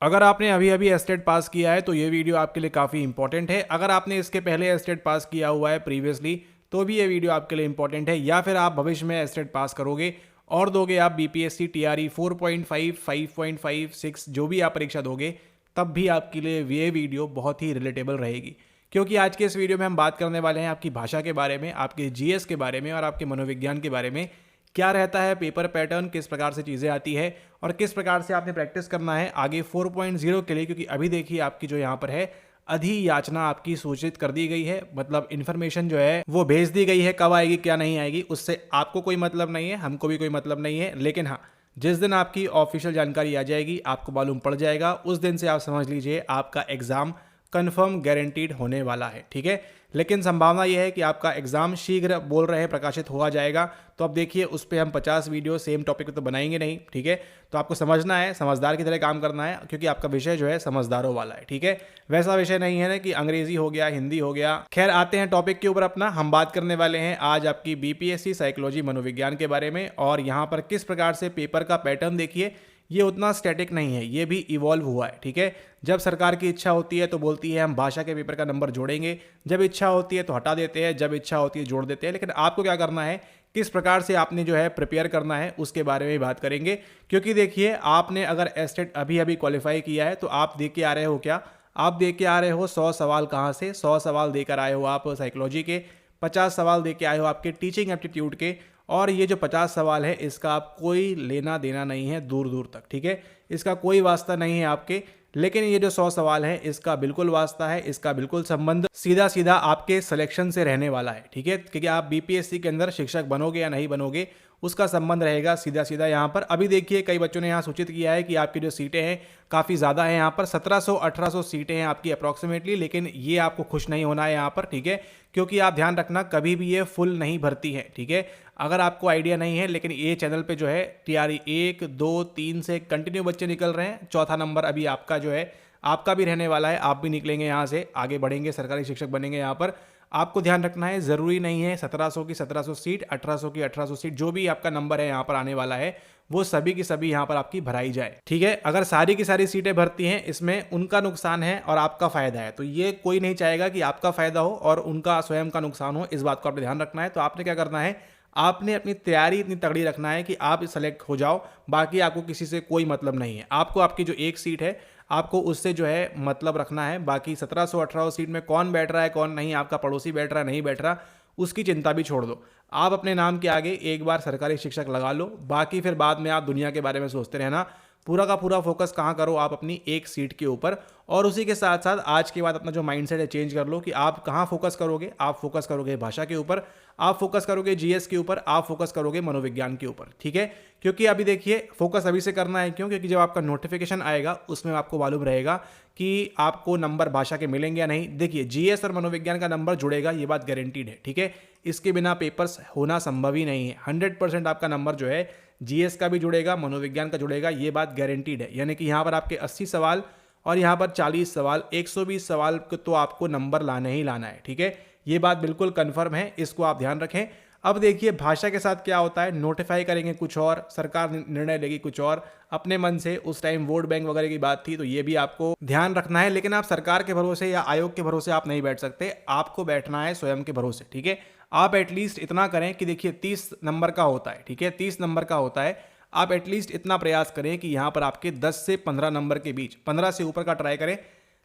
अगर आपने अभी अभी एस्टेट पास किया है तो ये वीडियो आपके लिए काफ़ी इंपॉर्टेंट है। अगर आपने इसके पहले एस्टेट पास किया हुआ है प्रीवियसली तो भी ये वीडियो आपके लिए इंपॉर्टेंट है, या फिर आप भविष्य में एस्टेट पास करोगे और दोगे आप बीपीएससी टीआरई 4.5, 5.5, 6 जो भी आप परीक्षा दोगे, तब भी आपके लिए ये वीडियो बहुत ही रिलेटेबल रहेगी। क्योंकि आज के इस वीडियो में हम बात करने वाले हैं आपकी भाषा के बारे में, आपके जीएस के बारे में और आपके मनोविज्ञान के बारे में। क्या रहता है पेपर पैटर्न, किस प्रकार से चीज़ें आती है और किस प्रकार से आपने प्रैक्टिस करना है आगे 4.0 के लिए। क्योंकि अभी देखिए आपकी जो यहाँ पर है अधियाचना आपकी सूचित कर दी गई है, मतलब इन्फॉर्मेशन जो है वो भेज दी गई है। कब आएगी क्या नहीं आएगी उससे आपको कोई मतलब नहीं है, हमको भी कोई मतलब नहीं है। लेकिन हाँ, जिस दिन आपकी ऑफिशियल जानकारी आ जाएगी, आपको मालूम पड़ जाएगा, उस दिन से आप समझ लीजिए आपका एग्जाम कंफर्म गारंटीड होने वाला है। ठीक है, लेकिन संभावना यह है कि आपका एग्जाम शीघ्र बोल रहे हैं प्रकाशित हुआ जाएगा। तो अब देखिए उस पर हम 50 वीडियो सेम टॉपिक पे तो बनाएंगे नहीं। ठीक है, तो आपको समझना है, समझदार की तरह काम करना है, क्योंकि आपका विषय जो है समझदारों वाला है। ठीक है, वैसा विषय नहीं है ना कि अंग्रेजी हो गया, हिंदी हो गया। खैर आते हैं टॉपिक के ऊपर अपना। हम बात करने वाले हैं आज आपकी बीपीएससी साइकोलॉजी मनोविज्ञान के बारे में, और यहाँ पर किस प्रकार से पेपर का पैटर्न देखिए ये उतना स्टैटिक नहीं है, ये भी इवॉल्व हुआ है। ठीक है, जब सरकार की इच्छा होती है तो बोलती है हम भाषा के पेपर का नंबर जोड़ेंगे, जब इच्छा होती है तो हटा देते हैं, जब इच्छा होती है जोड़ देते हैं। लेकिन आपको क्या करना है, किस प्रकार से आपने जो है प्रिपेयर करना है उसके बारे में बात करेंगे। क्योंकि देखिए आपने अगर एस्टेट अभी अभी क्वालिफाई किया है तो आप देख के आ रहे हो क्या, आप देख के आ रहे हो 100 सवाल। कहाँ से 100 सवाल देकर आए हो आप साइकोलॉजी के, 50 सवाल दे के आए हो आपके टीचिंग एप्टीट्यूड के, और ये जो 50 सवाल है इसका आप कोई लेना देना नहीं है दूर दूर तक। ठीक है, इसका कोई वास्ता नहीं है आपके। लेकिन ये जो 100 सवाल है इसका बिल्कुल वास्ता है, इसका बिल्कुल संबंध सीधा सीधा आपके सिलेक्शन से रहने वाला है। ठीक है, क्योंकि आप बीपीएससी के अंदर शिक्षक बनोगे या नहीं बनोगे उसका संबंध रहेगा सीधा सीधा यहाँ पर। अभी देखिए कई बच्चों ने यहाँ सूचित किया है कि आपकी जो सीटें हैं काफ़ी ज़्यादा है, यहाँ पर 1700-1800 सीटें हैं आपकी अप्रॉक्सीमेटली। लेकिन ये आपको खुश नहीं होना है यहाँ पर। ठीक है, क्योंकि आप ध्यान रखना कभी भी ये फुल नहीं भरती है। ठीक है, अगर आपको आइडिया नहीं है, लेकिन ये चैनल पे जो है टीआरई 1, 2, 3 से कंटिन्यू बच्चे निकल रहे हैं। चौथा नंबर अभी आपका जो है आपका भी रहने वाला है, आप भी निकलेंगे यहाँ से, आगे बढ़ेंगे, सरकारी शिक्षक बनेंगे। यहाँ पर आपको ध्यान रखना है, ज़रूरी नहीं है 1700 की 1700 सीट, 1800 की 1800 सीट, जो भी आपका नंबर है यहाँ पर आने वाला है वो सभी की सभी यहाँ पर आपकी भराई जाए। ठीक है, अगर सारी की सारी सीटें भरती हैं इसमें उनका नुकसान है और आपका फायदा है, तो ये कोई नहीं चाहेगा कि आपका फायदा हो और उनका स्वयं का नुकसान हो। इस बात को आपने ध्यान रखना है। तो आपने क्या करना है, आपने अपनी तैयारी इतनी तगड़ी रखना है कि आप सेलेक्ट हो जाओ, बाकी आपको किसी से कोई मतलब नहीं है। आपको आपकी जो एक सीट है आपको उससे जो है मतलब रखना है। बाकी 1700-1800 सीट में कौन बैठ रहा है कौन नहीं, आपका पड़ोसी बैठ रहा है नहीं बैठ रहा, उसकी चिंता भी छोड़ दो। आप अपने नाम के आगे एक बार सरकारी शिक्षक लगा लो, बाकी फिर बाद में आप दुनिया के बारे में सोचते रहना। पूरा का पूरा फोकस कहाँ करो, आप अपनी एक सीट के ऊपर। और उसी के साथ साथ आज के बाद अपना जो माइंडसेट है चेंज कर लो कि आप कहाँ फोकस करोगे। आप फोकस करोगे भाषा के ऊपर, आप फोकस करोगे जीएस के ऊपर, आप फोकस करोगे मनोविज्ञान के ऊपर। ठीक है, क्योंकि अभी देखिए फोकस अभी से करना है। क्यों? क्योंकि जब आपका नोटिफिकेशन आएगा उसमें आपको मालूम रहेगा कि आपको नंबर भाषा के मिलेंगे या नहीं। देखिए जीएस और मनोविज्ञान का नंबर जुड़ेगा, ये बात गारंटीड है। ठीक है, इसके बिना पेपर्स होना संभव ही नहीं है। 100% आपका नंबर जो है जीएस का भी जुड़ेगा, मनोविज्ञान का जुड़ेगा, ये बात गारंटीड है। यानी कि यहाँ पर आपके 80 सवाल और यहाँ पर 40 सवाल, 120 सवाल को तो आपको नंबर लाना ही लाना है। ठीक है, ये बात बिल्कुल कंफर्म है, इसको आप ध्यान रखें। अब देखिए भाषा के साथ क्या होता है, नोटिफाई करेंगे कुछ और, सरकार निर्णय लेगी कुछ और अपने मन से। उस टाइम वोट बैंक वगैरह की बात थी, तो ये भी आपको ध्यान रखना है। लेकिन आप सरकार के भरोसे या आयोग के भरोसे आप नहीं बैठ सकते, आपको बैठना है स्वयं के भरोसे। ठीक है, आप एटलीस्ट इतना करें कि देखिए 30 नंबर का होता है। ठीक है, 30 नंबर का होता है, आप एटलीस्ट इतना प्रयास करें कि यहाँ पर आपके 10 से 15 नंबर के बीच, 15 से ऊपर का ट्राई करें।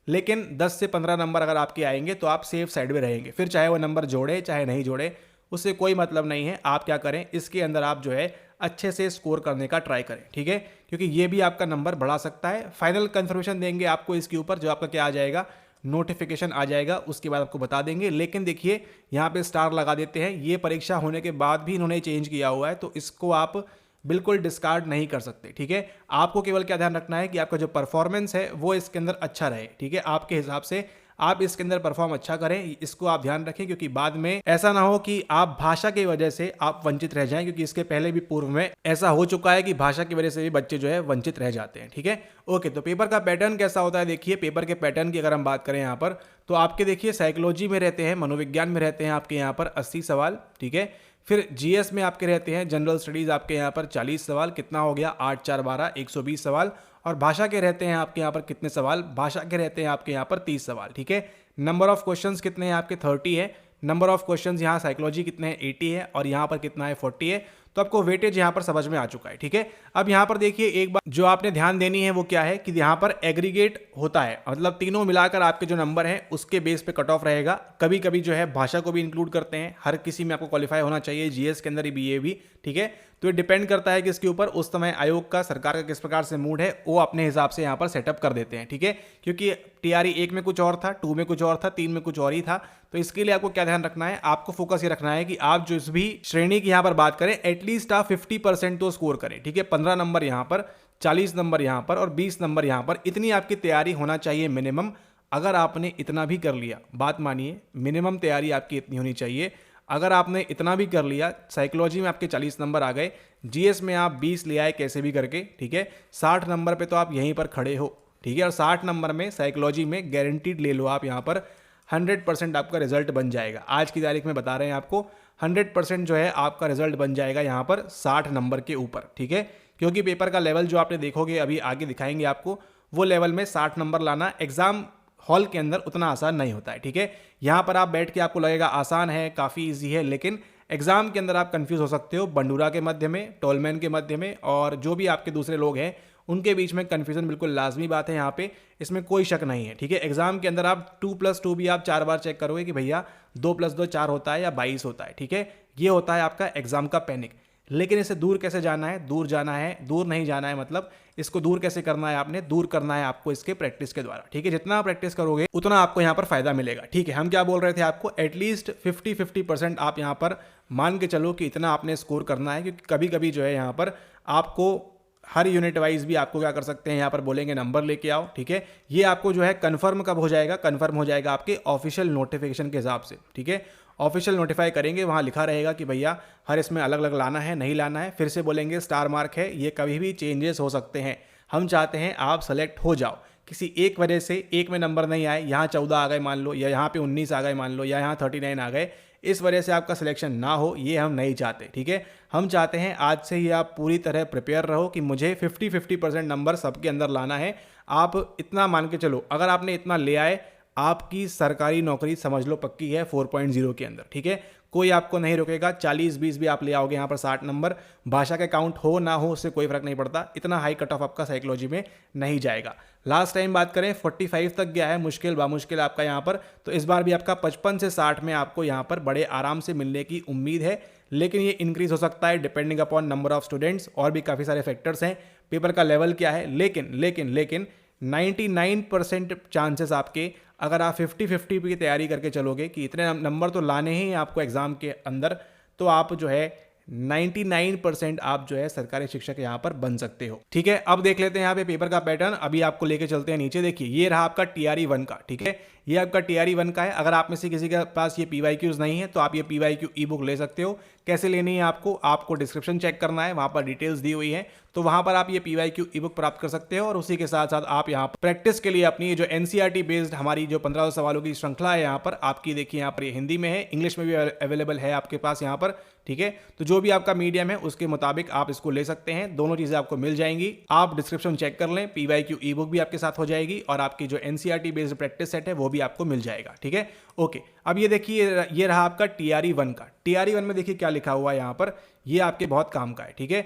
लेकिन 10 से 15 नंबर अगर आपके आएंगे तो आप सेफ साइड में रहेंगे। फिर चाहे वो नंबर जोड़े चाहे नहीं जोड़े उससे कोई मतलब नहीं है। आप क्या करें, इसके अंदर आप जो है अच्छे से स्कोर करने का ट्राई करें। ठीक है, क्योंकि ये भी आपका नंबर बढ़ा सकता है। फाइनल कंफर्मेशन देंगे आपको इसके ऊपर, जो आपका क्या आ जाएगा, नोटिफिकेशन आ जाएगा, उसके बाद आपको बता देंगे। लेकिन देखिए यहाँ पे स्टार लगा देते हैं, ये परीक्षा होने के बाद भी इन्होंने चेंज किया हुआ है, तो इसको आप बिल्कुल डिस्कार्ड नहीं कर सकते। ठीक है, आपको केवल क्या ध्यान रखना है कि आपका जो परफॉर्मेंस है वो इसके अंदर अच्छा रहे। ठीक है, आपके हिसाब से आप इसके अंदर परफॉर्म अच्छा करें, इसको आप ध्यान रखें। क्योंकि बाद में ऐसा ना हो कि आप भाषा की वजह से आप वंचित रह जाएं, क्योंकि इसके पहले भी पूर्व में ऐसा हो चुका है कि भाषा की वजह से भी बच्चे जो है वंचित रह जाते हैं। ठीक है, ओके। तो पेपर का पैटर्न कैसा होता है, देखिए पेपर के पैटर्न की अगर हम बात करें यहाँ पर, तो आपके देखिए साइकोलॉजी में रहते हैं, मनोविज्ञान में रहते हैं आपके यहाँ पर 80 सवाल। ठीक है, फिर जीएस में आपके रहते हैं जनरल स्टडीज़ आपके यहाँ पर 40 सवाल, कितना हो गया 8 4 12 120 सवाल। और भाषा के रहते हैं आपके यहाँ पर कितने सवाल, भाषा के रहते हैं आपके यहाँ पर 30 सवाल, ठीक है। नंबर ऑफ क्वेश्चंस कितने हैं आपके 30 है। नंबर ऑफ क्वेश्चंस यहाँ साइकोलॉजी कितने हैं 80 है, और यहाँ पर कितना है 40 है। तो आपको वेटेज यहाँ पर समझ में आ चुका है, ठीक है। अब यहाँ पर देखिए एक बात जो आपने ध्यान देनी है वो क्या है कि यहाँ पर एग्रीगेट होता है, मतलब तीनों मिलाकर आपके जो नंबर हैं उसके बेस पे कट ऑफ रहेगा। कभी कभी जो है भाषा को भी इंक्लूड करते हैं, हर किसी में आपको क्वालिफाई होना चाहिए, जीएस के अंदर ही बीए भी, ठीक है। तो ये डिपेंड करता है कि इसके ऊपर उस समय आयोग का, सरकार का किस प्रकार से मूड है, वो अपने हिसाब से यहाँ पर सेटअप कर देते हैं, ठीक है। क्योंकि टीआरई 1 में कुछ और था, 2 में कुछ और था, 3 में कुछ और ही था। तो इसके लिए आपको क्या ध्यान रखना है, आपको फोकस ये रखना है कि आप जो इस भी श्रेणी की यहाँ पर बात करें एटलीस्ट आप 50% तो स्कोर करें, ठीक है। 15 नंबर यहाँ पर, 40 नंबर यहाँ पर और 20 नंबर यहाँ पर, इतनी आपकी तैयारी होना चाहिए मिनिमम। अगर आपने इतना भी कर लिया, बात मानिए, मिनिमम तैयारी आपकी इतनी होनी चाहिए। अगर आपने इतना भी कर लिया, साइकोलॉजी में आपके 40 नंबर आ गए, जीएस में आप 20 ले आए कैसे भी करके, ठीक है, 60 नंबर पे तो आप यहीं पर खड़े हो, ठीक है। और 60 नंबर में साइकोलॉजी में गारंटीड ले लो आप, यहाँ पर 100% आपका रिजल्ट बन जाएगा। आज की तारीख में बता रहे हैं आपको 100% जो है आपका रिजल्ट बन जाएगा यहाँ पर 60 नंबर के ऊपर, ठीक है। क्योंकि पेपर का लेवल जो आपने देखोगे, अभी आगे दिखाएंगे आपको, वो लेवल में 60 नंबर लाना एग्जाम हॉल के अंदर उतना आसान नहीं होता है, ठीक है। यहाँ पर आप बैठ के आपको लगेगा आसान है, काफ़ी इजी है, लेकिन एग्जाम के अंदर आप कंफ्यूज हो सकते हो। बंडूरा के मध्य में, टोलमैन के मध्य में और जो भी आपके दूसरे लोग हैं उनके बीच में कन्फ्यूजन बिल्कुल लाजमी बात है यहाँ पे, इसमें कोई शक नहीं है, ठीक है। एग्जाम के अंदर आप 2+2 भी आप 4 बार चेक करोगे कि भैया 2+2 4 होता है या 22 होता है, ठीक है। ये होता है आपका एग्जाम का पैनिक। लेकिन इसे दूर कैसे जाना है, दूर जाना है, दूर नहीं जाना है, मतलब इसको दूर कैसे करना है, आपने दूर करना है आपको इसके प्रैक्टिस के द्वारा, ठीक है। जितना आप प्रैक्टिस करोगे उतना आपको यहाँ पर फायदा मिलेगा, ठीक है। हम क्या बोल रहे थे आपको, एटलीस्ट 50% आप यहाँ पर मान के चलो कि इतना आपने स्कोर करना है। क्योंकि कभी कभी जो है यहाँ पर आपको हर यूनिट वाइज भी आपको क्या कर सकते हैं, यहाँ पर बोलेंगे नंबर लेके आओ, ठीक है। ये आपको जो है कन्फर्म कब हो जाएगा, कन्फर्म हो जाएगा आपके ऑफिशियल नोटिफिकेशन के हिसाब से, ठीक है। ऑफिशियल नोटिफाई करेंगे, वहाँ लिखा रहेगा कि भैया हर इसमें अलग अलग लाना है, नहीं लाना है। फिर से बोलेंगे स्टार मार्क है, ये कभी भी चेंजेस हो सकते हैं। हम चाहते हैं आप सेलेक्ट हो जाओ। किसी एक वजह से एक में नंबर नहीं आए, यहाँ 14 आ गए मान लो, या यहाँ पे 19 आ गए मान लो, या यहाँ 39 आ गए, इस वजह से आपका सिलेक्शन ना हो, ये हम नहीं चाहते, ठीक है। हम चाहते हैं आज से ही आप पूरी तरह प्रिपेयर रहो कि मुझे 50% नंबर सबके अंदर लाना है। आप इतना मान के चलो, अगर आपने इतना ले आए, आपकी सरकारी नौकरी समझ लो पक्की है 4.0 के अंदर, ठीक है। कोई आपको नहीं रोकेगा, 40-20 भी आप ले आओगे यहाँ पर 60 नंबर, भाषा का काउंट हो ना हो उससे कोई फर्क नहीं पड़ता, इतना हाई कट ऑफ आपका साइकोलॉजी में नहीं जाएगा। लास्ट टाइम बात करें 45 तक गया है, मुश्किल बामुश्किल आपका यहाँ पर, तो इस बार भी आपका 55 से 60 में आपको यहाँ पर बड़े आराम से मिलने की उम्मीद है। लेकिन ये इंक्रीज हो सकता है depending upon number of students, और भी काफ़ी सारे फैक्टर्स हैं, पेपर का लेवल क्या है। लेकिन 99% चांसेस आपके, अगर आप 50-50 की तैयारी करके चलोगे कि इतने नंबर तो लाने ही आपको एग्जाम के अंदर, तो आप जो है 99% आप जो है सरकारी शिक्षक यहाँ पर बन सकते हो, ठीक है। अब देख लेते हैं यहाँ पे पेपर का पैटर्न, अभी आपको लेके चलते हैं नीचे। देखिए ये रहा आपका TRE 1 का, ठीक है, ये आपका TRE 1 का है। अगर आप में से किसी के पास ये PYQs नहीं है तो आप ये PYQ ई बुक ले सकते हो। कैसे लेनी है आपको डिस्क्रिप्शन चेक करना है, वहाँ पर डिटेल्स दी हुई है, तो वहाँ पर आप ये PYQ ई बुक प्राप्त कर सकते हो। और उसी के साथ साथ आप यहाँ पर प्रैक्टिस के लिए अपनी जो NCERT बेस्ड हमारी जो 1500 सवालों की श्रृंखला है यहाँ पर आपकी, देखिए यहाँ पर ये हिंदी में है, इंग्लिश में भी अवेलेबल है आपके पास यहाँ पर, ठीक है। तो जो भी आपका मीडियम है उसके मुताबिक आप इसको ले सकते हैं, दोनों चीजें आपको मिल जाएंगी। आप डिस्क्रिप्शन चेक कर लें, PYQ ई बुक भी आपके साथ हो जाएगी और आपकी जो NCERT बेस्ड प्रैक्टिस सेट है वो भी आपको मिल जाएगा, ठीक है। ओके, अब ये देखिए ये रहा आपका TRE 1 का। TRE 1 में देखिए क्या लिखा हुआ है यहाँ पर, ये आपके बहुत काम का है, ठीक है।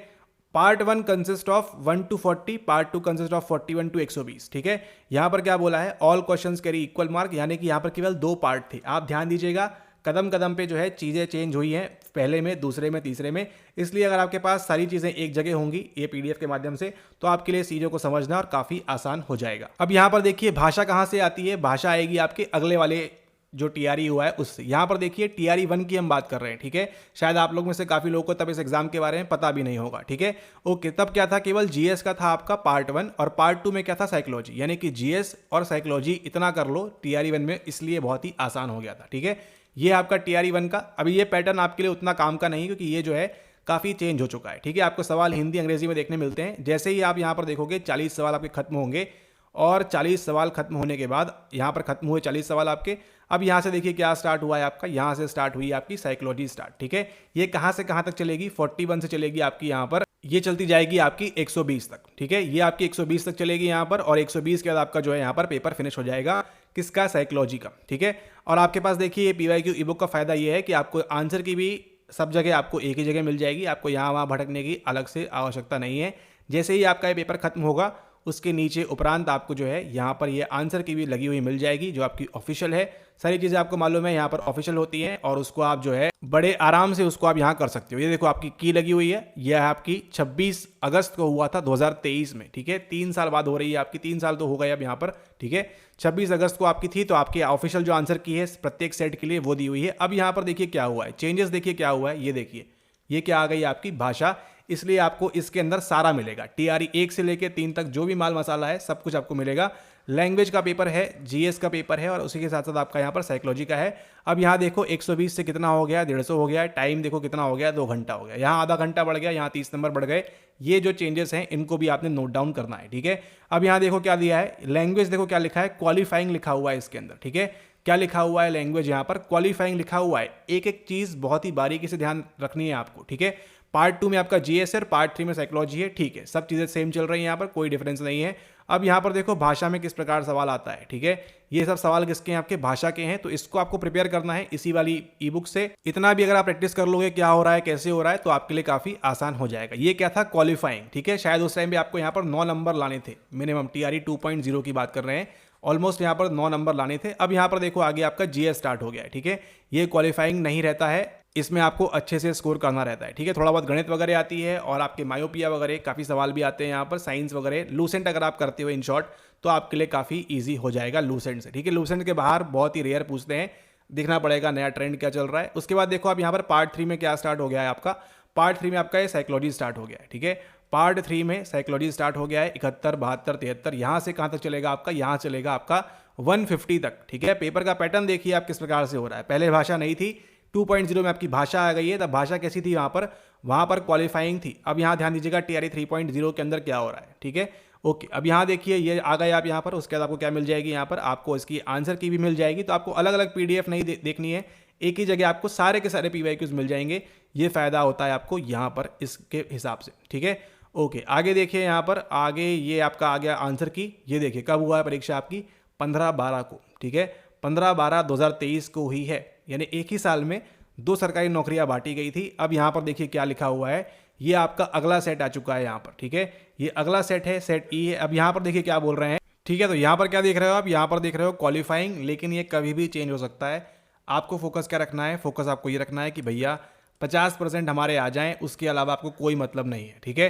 Part 1 consist of 1 to 40, part 2 consist of 41 to 120, ठीक है। यहाँ पर क्या बोला है, all questions carry equal mark, यानी कि यहाँ पर केवल 2 पार्ट थे। आप ध्यान दीजिएगा, कदम कदम पे जो है चीज़ें चेंज हुई हैं, पहले में, दूसरे में, तीसरे में। इसलिए अगर आपके पास सारी चीज़ें एक जगह होंगी ये PDF के माध्यम से, तो आपके लिए चीज़ों को समझना और काफ़ी आसान हो जाएगा। अब यहाँ पर देखिए भाषा कहाँ से आती है, भाषा आएगी आपके अगले वाले जो TRE हुआ है उससे। यहाँ पर देखिए TRE 1 की हम बात कर रहे हैं, ठीक है। शायद आप लोग में से काफ़ी लोगों को तब इस एग्जाम के बारे में पता भी नहीं होगा, ठीक है। ओके, तब क्या था, केवल GS का था आपका पार्ट 1 और पार्ट 2 में क्या था, साइकोलॉजी, यानी कि GS और साइकोलॉजी इतना कर लो TRE 1 में, इसलिए बहुत ही आसान हो गया था, ठीक है। ये आपका TRE 1 का। अभी ये पैटर्न आपके लिए उतना काम का नहीं, क्योंकि ये जो है काफ़ी चेंज हो चुका है, ठीक है। आपको सवाल हिंदी अंग्रेजी में देखने मिलते हैं। जैसे ही आप यहाँ पर देखोगे 40 सवाल आपके खत्म होंगे और 40 सवाल खत्म होने के बाद यहाँ पर खत्म हुए 40 सवाल आपके। अब यहाँ से देखिए क्या स्टार्ट हुआ है आपका, यहाँ से स्टार्ट हुई आपकी साइकोलॉजी स्टार्ट, ठीक है। ये कहाँ से कहाँ तक चलेगी, 41 से चलेगी आपकी यहाँ पर, ये चलती जाएगी आपकी 120 तक, ठीक है। ये आपकी 120 तक चलेगी यहाँ पर, और 120 के बाद आपका जो है यहाँ पर पेपर फिनिश हो जाएगा, किसका, साइकोलॉजी का, ठीक है। और आपके पास देखिए PYQ ई बुक का फायदा ये है कि आपको आंसर की भी सब जगह आपको एक ही जगह मिल जाएगी, आपको यहाँ वहाँ भटकने की अलग से आवश्यकता नहीं है। जैसे ही आपका ये पेपर खत्म होगा उसके नीचे उपरांत आपको जो है यहाँ पर ये आंसर की भी लगी हुई मिल जाएगी, जो आपकी ऑफिशियल है। सारी चीज़ें आपको मालूम है यहाँ पर ऑफिशियल होती हैं, और उसको आप जो है बड़े आराम से उसको आप यहाँ कर सकते हो। ये देखो आपकी की लगी हुई है, यह आपकी 26 अगस्त को हुआ था 2023 में, ठीक है। 3 साल बाद हो रही है आपकी, 3 साल तो हो गए अब यहाँ पर, ठीक है। 26 अगस्त को आपकी थी, तो आपकी ऑफिशियल जो आंसर की है प्रत्येक सेट के लिए वो दी हुई है। अब यहाँ पर देखिए क्या हुआ है, चेंजेस देखिए क्या हुआ है, ये देखिए ये क्या आ गई आपकी भाषा, इसलिए आपको इसके अंदर सारा मिलेगा, TRE 1 से लेके 3 तक जो भी माल मसाला है सब कुछ आपको मिलेगा। लैंग्वेज का पेपर है, GS का पेपर है, और उसी के साथ साथ आपका यहाँ पर साइकोलॉजी का है। अब यहाँ देखो 120 से कितना हो गया, 150 हो गया, टाइम देखो कितना हो गया, 2 घंटा हो गया, यहाँ आधा घंटा बढ़ गया, यहाँ 30 नंबर बढ़ गए। ये जो चेंजेस हैं इनको भी आपने नोट डाउन करना है, ठीक है। अब यहाँ देखो क्या दिया है, लैंग्वेज देखो क्या लिखा है, क्वालिफाइंग लिखा हुआ है इसके अंदर, ठीक है। क्या लिखा हुआ है, लैंग्वेज यहाँ पर क्वालिफाइंग लिखा हुआ है। एक एक चीज़ बहुत ही बारीकी से ध्यान रखनी है आपको, ठीक है। पार्ट 2 में आपका GS है, पार्ट 3 में साइकोलॉजी है, ठीक है। सब चीज़ें सेम चल रही हैं यहाँ पर, कोई डिफरेंस नहीं है। अब यहाँ पर देखो भाषा में किस प्रकार सवाल आता है, ठीक है। ये सब सवाल किसके हैं, आपके भाषा के हैं, तो इसको आपको प्रिपेयर करना है इसी वाली ई बुक से। इतना भी अगर आप प्रैक्टिस कर लोगे क्या हो रहा है, कैसे हो रहा है, तो आपके लिए काफ़ी आसान हो जाएगा। ये क्या था, क्वालिफाइंग, ठीक है। शायद उस टाइम भी आपको यहाँ पर 9 नंबर लाने थे मिनिमम, TRE 2.0 की बात कर रहे हैं, ऑलमोस्ट यहाँ पर 9 नंबर लाने थे। अब यहाँ पर देखो आगे आपका GS स्टार्ट हो गया है, ठीक है। ये क्वालिफाइंग नहीं रहता है, इसमें आपको अच्छे से स्कोर करना रहता है, ठीक है। थोड़ा बहुत गणित वगैरह आती है, और आपके मायोपिया वगैरह काफ़ी सवाल भी आते हैं यहाँ पर, साइंस वगैरह। लूसेंट अगर आप करते हो इन शॉर्ट तो आपके लिए काफ़ी ईजी हो जाएगा लूसेंट से, ठीक है। लूसेंट के बाहर बहुत ही रेयर पूछते हैं, देखना पड़ेगा नया ट्रेंड क्या चल रहा है। उसके बाद देखो आप यहाँ पर पार्ट 3 में क्या स्टार्ट हो गया है आपका, पार्ट 3 में आपका ये साइकोलॉजी स्टार्ट हो गया है, ठीक है। पार्ट 3 में साइकोलॉजी स्टार्ट हो गया है, 71, 72, 73, यहाँ से कहाँ तक चलेगा आपका, यहाँ चलेगा आपका 150 तक, ठीक है। पेपर का पैटर्न देखिए आप किस प्रकार से हो रहा है। पहले भाषा नहीं थी, 2.0 में आपकी भाषा आ गई है, तब भाषा कैसी थी, वहाँ पर क्वालिफाइंग थी। अब यहाँ ध्यान दीजिएगा TRE 3.0 के अंदर क्या हो रहा है, ठीक है। ओके, अब यहाँ देखिए ये आ गए आप यहाँ पर, उसके बाद आपको क्या मिल जाएगी, यहाँ पर आपको इसकी आंसर की भी मिल जाएगी। तो आपको अलग अलग PDF नहीं देखनी है, एक ही जगह आपको सारे के सारे PYQs मिल जाएंगे। ये फायदा होता है आपको यहाँ पर इसके हिसाब से, ठीक है। ओके, आगे देखिए यहाँ पर, आगे ये आपका आ गया आंसर की। ये देखिए कब हुआ है परीक्षा आपकी, 15/12 को, ठीक है। 15/12/2023 को हुई है, यानी एक ही साल में 2 सरकारी नौकरियां बांटी गई थी। अब यहाँ पर देखिए क्या लिखा हुआ है, ये आपका अगला सेट आ चुका है यहाँ पर, ठीक है। ये अगला सेट है, सेट E है। अब यहाँ पर देखिए क्या बोल रहे हैं, ठीक है। तो यहाँ पर क्या देख रहे हो आप, यहाँ पर देख रहे हो क्वालिफाइंग, लेकिन ये कभी भी चेंज हो सकता है। आपको फोकस क्या रखना है, फोकस आपको ये रखना है कि भैया 50% हमारे आ जाएं, उसके अलावा आपको कोई मतलब नहीं है, ठीक है।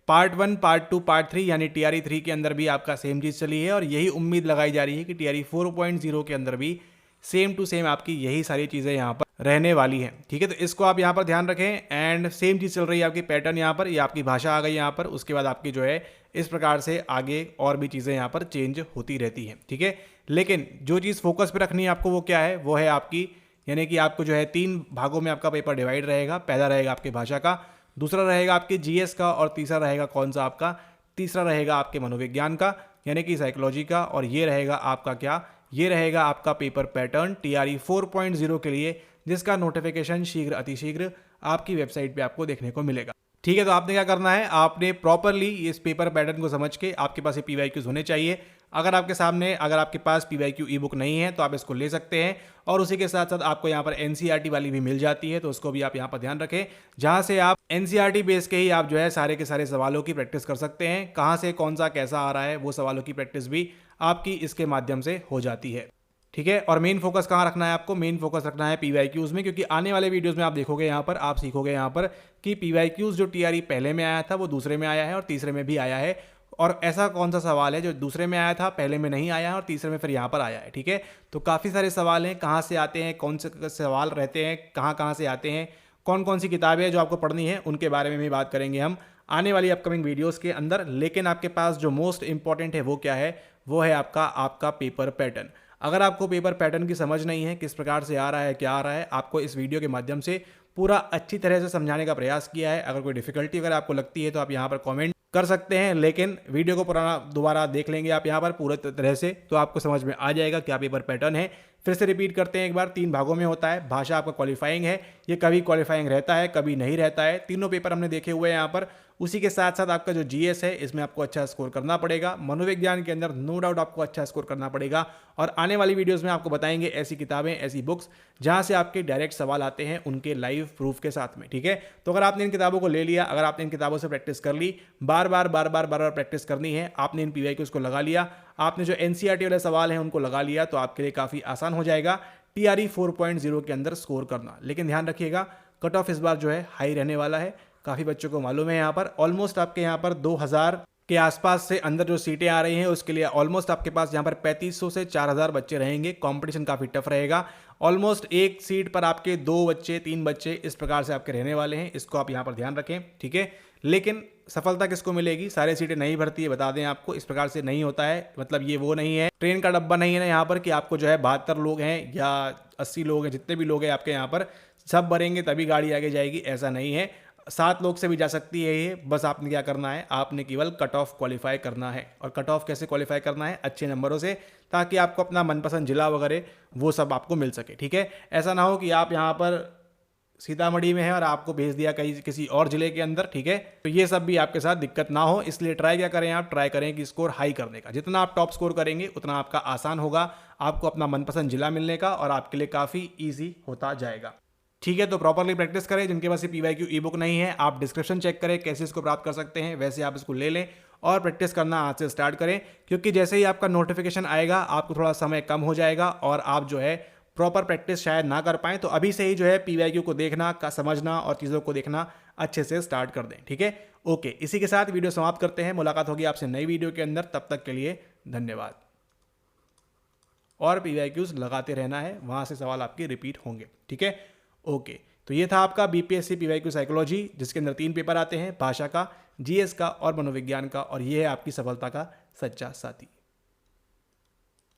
पार्ट 1, पार्ट 2, पार्ट 3 यानी TRE 3 के अंदर भी आपका सेम चीज़ चली है, और यही उम्मीद लगाई जा रही है कि TRE 4.0 के अंदर भी सेम टू सेम आपकी यही सारी चीज़ें यहाँ पर रहने वाली हैं, ठीक है। तो इसको आप यहाँ पर ध्यान रखें। एंड सेम चीज़ चल रही है आपकी पैटर्न यहाँ पर, ये आपकी भाषा आ गई यहाँ पर, उसके बाद आपकी जो है इस प्रकार से आगे और भी चीज़ें यहाँ पर चेंज होती रहती हैं, ठीक है। लेकिन जो चीज़ फोकस पे रखनी है आपको वो क्या है, वो है आपकी, यानी कि आपको जो है 3 भागों में आपका पेपर डिवाइड रहेगा। पहला रहेगा आपकी भाषा का, दूसरा रहेगा आपके GS का, और तीसरा रहेगा कौन सा आपका, तीसरा रहेगा आपके मनोविज्ञान का यानी कि साइकोलॉजी का, और ये रहेगा आपका क्या, ये रहेगा आपका पेपर पैटर्न TRE 4.0 के लिए, जिसका नोटिफिकेशन शीघ्र अतिशीघ्र आपकी वेबसाइट पे आपको देखने को मिलेगा, ठीक है। तो आपने क्या करना है, आपने प्रॉपरली इस पेपर पैटर्न को समझ के, आपके पास ये PYQs होने चाहिए। अगर आपके पास PYQ ई बुक नहीं है तो आप इसको ले सकते हैं, और उसी के साथ साथ आपको यहाँ पर NCERT वाली भी मिल जाती है, तो उसको भी आप यहाँ पर ध्यान रखें, जहाँ से आप NCERT बेस के ही आप जो है सारे के सारे सवालों की प्रैक्टिस कर सकते हैं। कहाँ से कौन सा कैसा आ रहा है, वो सवालों की प्रैक्टिस भी आपकी इसके माध्यम से हो जाती है, ठीक है। और मेन फोकस कहाँ रखना है आपको, मेन फोकस रखना है PYQs में, क्योंकि आने वाले वीडियोस में आप देखोगे यहाँ पर, आप सीखोगे यहाँ पर कि PYQs जो TRE पहले में आया था वो दूसरे में आया है और तीसरे में भी आया है, और ऐसा कौन सा सवाल है जो दूसरे में आया था, पहले में नहीं आया है और तीसरे में फिर यहाँ पर आया है, ठीक है। तो काफ़ी सारे सवाल हैं, कहाँ से आते हैं, कौन से सवाल रहते हैं, कहाँ से आते हैं, कौन कौन सी किताबें जो आपको पढ़नी है, उनके बारे में भी बात करेंगे हम आने वाली अपकमिंग वीडियोस के अंदर। लेकिन आपके पास जो मोस्ट इंपॉर्टेंट है वो क्या है, वो है आपका पेपर पैटर्न। अगर आपको पेपर पैटर्न की समझ नहीं है, किस प्रकार से आ रहा है, क्या आ रहा है, आपको इस वीडियो के माध्यम से पूरा अच्छी तरह से समझाने का प्रयास किया है। अगर कोई डिफिकल्टी अगर आपको लगती है तो आप यहाँ पर कमेंट कर सकते हैं, लेकिन वीडियो को पुराना दोबारा देख लेंगे आप यहाँ पर पूरे तरह से तो आपको समझ में आ जाएगा क्या पेपर पैटर्न है। फिर से रिपीट करते हैं एक बार, 3 भागों में होता है। भाषा आपका क्वालिफाइंग है, ये कभी क्वालिफाइंग रहता है कभी नहीं रहता है। तीनों पेपर हमने देखे हुए हैं यहाँ पर। उसी के साथ साथ आपका जो जीएस है इसमें आपको अच्छा स्कोर करना पड़ेगा। मनोविज्ञान के अंदर नो डाउट आपको अच्छा स्कोर करना पड़ेगा। और आने वाली वीडियोस में आपको बताएंगे ऐसी किताबें, ऐसी बुक्स जहां से आपके डायरेक्ट सवाल आते हैं उनके लाइव प्रूफ के साथ में, ठीक है। तो अगर आपने इन किताबों को ले लिया, अगर आपने इन किताबों से प्रैक्टिस कर ली, बार बार प्रैक्टिस करनी है, आपने इन पीवाईक्यूज को लगा लिया, आपने जो एनसीईआरटी वाले सवाल हैं उनको लगा लिया, तो आपके लिए काफ़ी आसान हो जाएगा टीआरई 4.0 के अंदर स्कोर करना। लेकिन ध्यान रखिएगा कट ऑफ इस बार जो है हाई रहने वाला है, काफ़ी बच्चों को मालूम है। यहाँ पर ऑलमोस्ट आपके यहाँ पर 2000 के आसपास से अंदर जो सीटें आ रही हैं उसके लिए ऑलमोस्ट आपके पास यहाँ पर 3500 से 4000 बच्चे रहेंगे। कंपटीशन काफ़ी टफ रहेगा। ऑलमोस्ट एक सीट पर आपके 2 बच्चे 3 बच्चे इस प्रकार से आपके रहने वाले हैं, इसको आप यहाँ पर ध्यान रखें, ठीक है। लेकिन सफलता किसको मिलेगी, सारे सीटें नहीं भरती है, बता दें आपको, इस प्रकार से नहीं होता है। मतलब ये वो नहीं है, ट्रेन का डब्बा नहीं है ना यहाँ पर कि आपको जो है 72 लोग हैं या 80 लोग हैं, जितने भी लोग हैं आपके यहाँ पर सब भरेंगे तभी गाड़ी आगे जाएगी, ऐसा नहीं है। 7 लोग से भी जा सकती है ये। बस आपने क्या करना है, आपने केवल कट ऑफ क्वालिफाई करना है। और कट ऑफ कैसे क्वालिफाई करना है, अच्छे नंबरों से, ताकि आपको अपना मनपसंद जिला वगैरह वो सब आपको मिल सके, ठीक है। ऐसा ना हो कि आप यहाँ पर सीतामढ़ी में है और आपको भेज दिया कहीं किसी और जिले के अंदर, ठीक है। तो ये सब भी आपके साथ दिक्कत ना हो, इसलिए ट्राई क्या करें, आप ट्राई करें कि स्कोर हाई करने का। जितना आप टॉप स्कोर करेंगे उतना आपका आसान होगा, आपको अपना मनपसंद जिला मिलने का, और आपके लिए काफ़ी ईजी होता जाएगा, ठीक है। तो प्रॉपरली प्रैक्टिस करें। जिनके पास ये पीवाईक्यू ई बुक नहीं है, आप डिस्क्रिप्शन चेक करें कैसे इसको प्राप्त कर सकते हैं, वैसे आप इसको ले लें और प्रैक्टिस करना आज से स्टार्ट करें। क्योंकि जैसे ही आपका नोटिफिकेशन आएगा आपको थोड़ा समय कम हो जाएगा और आप जो है प्रॉपर प्रैक्टिस शायद ना कर पाएँ। तो अभी से ही जो है पीवाईक्यू को देखना का समझना और चीज़ों को देखना अच्छे से स्टार्ट कर दें, ठीक है। ओके, इसी के साथ वीडियो समाप्त करते हैं। मुलाकात होगी आपसे नई वीडियो के अंदर, तब तक के लिए धन्यवाद। और पीवाईक्यूज लगाते रहना है, वहाँ से सवाल आपके रिपीट होंगे, ठीक है। ओके, तो ये था आपका बीपीएससी पीवाईक्यू साइकोलॉजी, जिसके अंदर 3 पेपर आते हैं, भाषा का, जीएस का और मनोविज्ञान का, और ये है आपकी सफलता का सच्चा साथी।